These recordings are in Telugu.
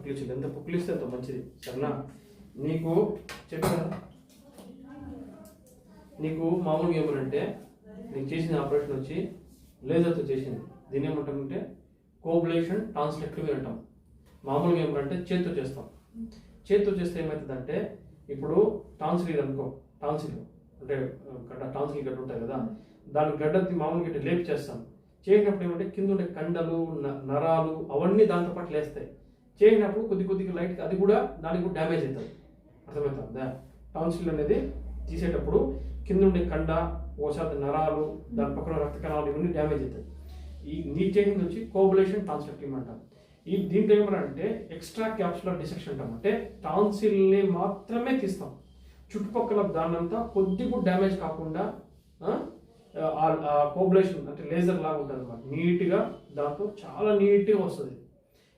పుక్కిలించదు, ఎంత పుక్కిలిస్తే అంత మంచిది, సరేనా? నీకు చెప్పా, నీకు మామూలుగా ఏమనంటే నీకు చేసిన ఆపరేషన్ వచ్చి లేజర్తో చేసింది, దీని ఏమంటామంటే కోబ్లేషన్ టాన్సిలెక్టమీ అంటాం. మామూలుగా ఏమంటే చేత్తో చేస్తాం. చేత్తో చేస్తే ఏమవుతుందంటే ఇప్పుడు టాన్సిల్ అనుకో, టాన్సిల్ అంటే టాన్సిల్ గడ్డ ఉంటాయి కదా, దాని గడ్డకి మామూలుగా ఇట్లా లేపి చేస్తాం. చేసినప్పుడు ఏమంటే కింద ఉండే కండలు నరాలు అవన్నీ దాంతో పాటు లేస్తాయి. చేసినప్పుడు కొద్దిగా లైట్గా అది కూడా దానికి కూడా డ్యామేజ్ అవుతుంది, అర్థమవుతుందా? టాన్సిల్ అనేది తీసేటప్పుడు కింద ఉండే కండ, ఓసారి నరాలు, దాని పక్కన రక్త కణాలు ఇవన్నీ డ్యామేజ్ అవుతాయి. ఈ నీ చేసింది వచ్చి కోబులేషన్ టాన్సిలెక్టమీ అంటాం. ఈ దీంట్లో ఏమన్నా ఎక్స్ట్రా క్యాప్సులర్ డిసెక్షన్ అంటాం, అంటే టాన్సిల్ని మాత్రమే తీస్తాం, చుట్టుపక్కల దాన్నంతా కొద్దిగా డ్యామేజ్ కాకుండా కోబులేషన్ అంటే లేజర్ లాగా ఉంటుంది అన్నమాట, నీట్గా దాంతో చాలా నీట్గా వస్తుంది.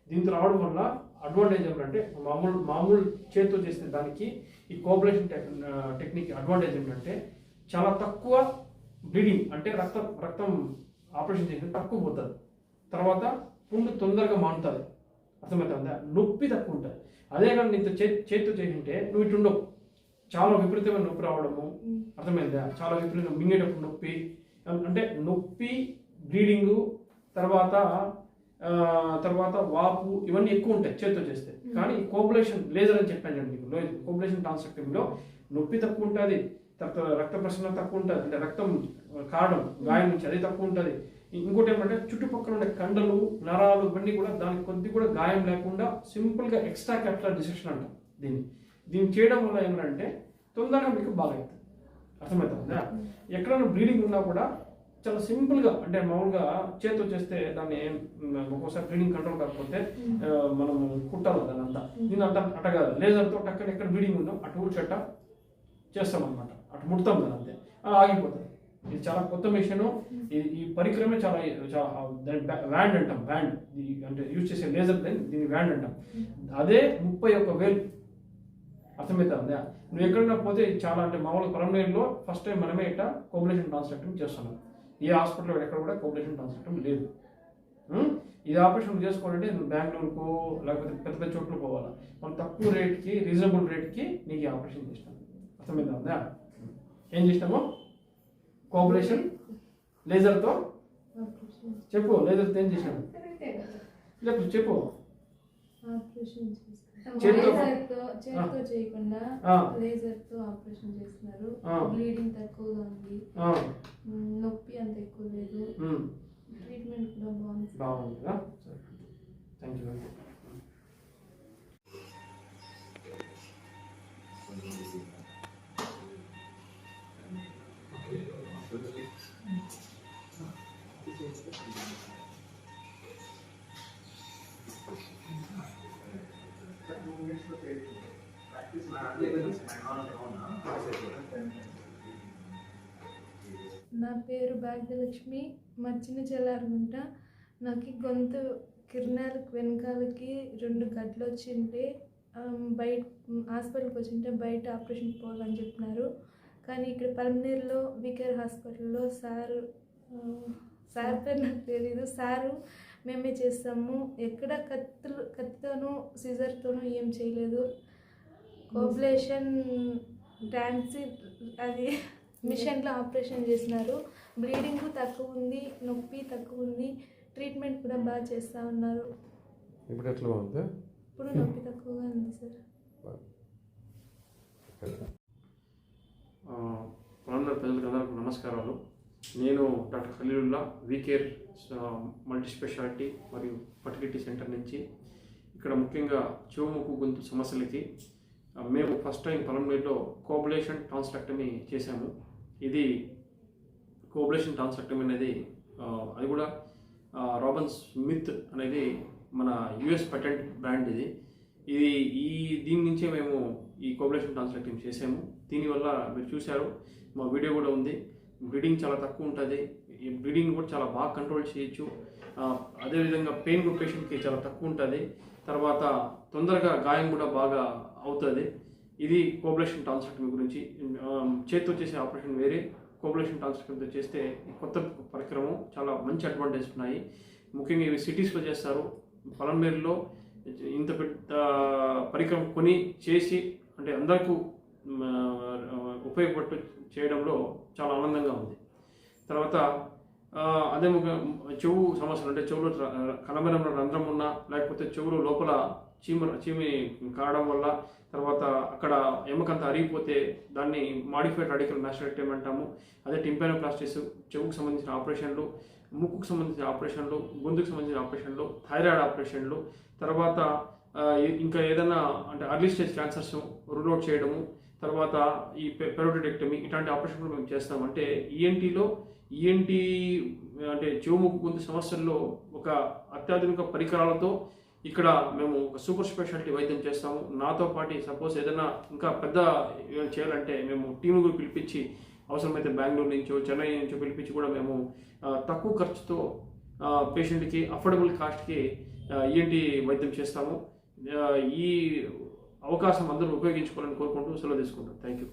దీంతో రావడం వల్ల అడ్వాంటేజ్ ఏమిటంటే మామూలు చేతితో చేస్తే దానికి ఈ కోబులేషన్ టెక్నిక్ అడ్వాంటేజ్ ఏంటంటే చాలా తక్కువ బ్లీడింగ్, అంటే రక్తం ఆపరేషన్ చేసిన తక్కువ పోతుంది, తర్వాత పుండు తొందరగా మానుతుంది, అర్థమవుతుందా? నొప్పి తక్కువ ఉంటుంది. అదే కానీ నీతో చేతితో చేసింటే నువ్వు ఇటు ఉండవు, చాలా విపరీతమైన నొప్పి రావడము, అర్థమైందా? చాలా విపరీతం మింగేటప్పుడు నొప్పి, అంటే నొప్పి, బ్లీడింగు, తర్వాత వాపు ఇవన్నీ ఎక్కువ ఉంటాయి చేతితో చేస్తే. కానీ కోబులేషన్ లేజర్ అని చెప్పాను నేను మీకు, కోబులేషన్ టాన్సిలెక్టమీలో నొప్పి తక్కువ ఉంటుంది, తర్వాత రక్త ప్రసరణ తక్కువ ఉంటుంది, అంటే రక్తం కారడం గాయం నుంచి అది తక్కువ ఉంటుంది. ఇంకోటి ఏమంటే చుట్టుపక్కల ఉండే కండలు నరాలు ఇవన్నీ కూడా దానికి కొద్ది కూడా గాయం లేకుండా సింపుల్గా ఎక్స్ట్రా క్యాప్సులర్ డిసెక్షన్ అంటాం దీన్ని చేయడం వల్ల ఏమంటే తొందరగా మీకు బాగా అవుతుంది, అర్థమవుతుందా? ఎక్కడైనా బ్లీడింగ్ ఉన్నా కూడా చాలా సింపుల్గా, అంటే మామూలుగా చేతితో చేస్తే దాన్ని ఒక్కోసారి బ్లీడింగ్ కంట్రోల్ కాకపోతే మనం కుట్టాలి దాని అంతా, దీని అంతా అట్ట కాదు, లేజర్తో టక్కన ఎక్కడ బ్లీడింగ్ ఉందో అటు ఊడ్చట్ట చేస్తాం అనమాట, అటు ముడతాం దాని అంతే ఆగిపోతుంది. ఇది చాలా కొత్త మిషన్, ఈ పరికరమే చాలా వ్యాండ్ అంటాం, వ్యాండ్ అంటే యూజ్ చేసే లేజర్ దీన్ని వ్యాండ్ అంటాం. అదే 31,000, అర్థమవుతుందా? నువ్వు ఎక్కడైనా పోతే చాలా, అంటే మామూలుగా పలమనేరులో ఫస్ట్ టైం మనమే ఇట్లా కోబులేషన్ టాన్సిలెక్టమీ చేస్తున్నాం. ఏ హాస్పిటల్లో ఎక్కడ కూడా కోబులేషన్ టాన్సిలెక్టమీ లేదు. ఇది ఆపరేషన్ చేసుకోవాలంటే నువ్వు బెంగళూరుకో లేకపోతే పెద్ద పెద్ద చోట్ల పోవాలా, మనం తక్కువ రేట్కి రీజనబుల్ రేట్కి నీకు ఈ ఆపరేషన్ చేసినాం, అర్థమవుతుందా? ఏం చేసినాము? కోబులేషన్ లేజర్తో చెప్పు, లేజర్తో ఏం చేసినాము చెప్పు. చేతితో చేయకుండా లేజర్తో ఆపరేషన్ చేస్తున్నారు. బ్లీడింగ్ తక్కువగా ఉంది, నొప్పి అంత ఎక్కువ లేదు, ట్రీట్మెంట్ కూడా బాగుంది. Thank you. నా పేరు భాగ్యలక్ష్మి, మచ్చిని చెల్లారగుంట. నాకు గొంతు కిరణాలకు వెనకాలకి 2 గడ్డలు వచ్చింటే బయట హాస్పిటల్కి వచ్చింటే బయట ఆపరేషన్ పోవాలని చెప్పినారు. కానీ ఇక్కడ పలమనేరులో వికేఆర్ హాస్పిటల్లో సార్ పేరు నాకు తెలీదు, సారు మేమే చేస్తాము, ఎక్కడ కత్తితోనూ సిజర్తోనూ ఏం చేయలేదు. కోబులేషన్ టాన్సిల్ అది మిషన్లో ఆపరేషన్ చేసినారు. బ్లీడింగ్ తక్కువ ఉంది, నొప్పి తక్కువ ఉంది, ట్రీట్మెంట్ కూడా బాగా చేస్తూ ఉన్నారు. ఇప్పుడు ఎట్లా ఉంది? ఇప్పుడు నొప్పి తక్కువగా ఉంది సార్. పలమనేరు ప్రజలకు అందరికీ నమస్కారాలు. నేను doctor Khalilullah, VKR multi speciality మరియు ఫర్టిలిటీ సెంటర్ నుంచి. ఇక్కడ ముఖ్యంగా చెవుముక్కు గొంతు సమస్యలకి మేము ఫస్ట్ టైం పలమనేరులో కోబులేషన్ టాన్సిలెక్టమీ చేశాము. ఇది కోబులేషన్ టాన్సిలెక్టమీ అనేది అది కూడా రాబిన్ స్మిత్ అనేది మన యుఎస్ పేటెంట్ బ్రాండ్. దీని నుంచే మేము ఈ కోబులేషన్ టాన్సిలెక్టమీ చేసాము. దీనివల్ల మీరు చూశారు, మా వీడియో కూడా ఉంది. బ్లీడింగ్ చాలా తక్కువ ఉంటుంది, ఈ బ్లీడింగ్ కూడా చాలా బాగా కంట్రోల్ చేయొచ్చు. అదేవిధంగా పెయిన్ కూడా పేషెంట్కి చాలా తక్కువ ఉంటుంది, తర్వాత తొందరగా గాయం కూడా బాగా అవుతుంది. ఇది కోబులేషన్ టాన్సిలెక్టమీ గురించి. చేతితో చేసే ఆపరేషన్ వేరే, కోబులేషన్ టాన్సిలెక్టమీతో చేస్తే కొత్త పరికరము చాలా మంచి అడ్వాంటేజ్ ఉన్నాయి. ముఖ్యంగా ఇవి సిటీస్లో చేస్తారు. పలమనేరులో ఇంత పెద్ద పరికరం కొని చేసి అంటే అందరికీ ఉపయోగపట్టు చేయడంలో చాలా ఆనందంగా ఉంది. తర్వాత అదే చెవు సమస్యలు అంటే చెవులో కనబడిన రంధ్రం ఉన్నా లేకపోతే చెవులు లోపల చీమి కావడం వల్ల తర్వాత అక్కడ ఎముకంత అరిగిపోతే దాన్ని మాడిఫైడ్ రాడికల్ మాస్టరెక్టమీ అంటాము. అదే టింపానోప్లాస్టిస్, చెవుకు సంబంధించిన ఆపరేషన్లు, ముక్కుకు సంబంధించిన ఆపరేషన్లు, గొంతుకు సంబంధించిన ఆపరేషన్లు, థైరాయిడ్ ఆపరేషన్లు, తర్వాత ఇంకా ఏదైనా అంటే early stage cancers rule out చేయడము, తర్వాత ఈ పెరోటిడెక్టమీ ఇట్లాంటి ఆపరేషన్లు మేము చేస్తాం. అంటే ఈఎన్టీ అంటే చెవు ముక్కు గొంతు సమస్యల్లో ఒక అత్యాధునిక పరికరాలతో ఇక్కడ మేము ఒక సూపర్ స్పెషాలిటీ వైద్యం చేస్తాము. నాతో పాటు సపోజ్ ఏదైనా ఇంకా పెద్ద చేయాలంటే మేము టీము కూడా పిలిపించి అవసరమైతే బెంగళూరు నుంచో చెన్నై నుంచో పిలిపించి కూడా మేము తక్కువ ఖర్చుతో పేషెంట్కి అఫోర్డబుల్ కాస్ట్కి ఈఎన్టీ వైద్యం చేస్తాము. ఈ అవకాశం అందరూ ఉపయోగించుకోవాలని కోరుకుంటూ సెలవు తీసుకుంటాం. Thank you.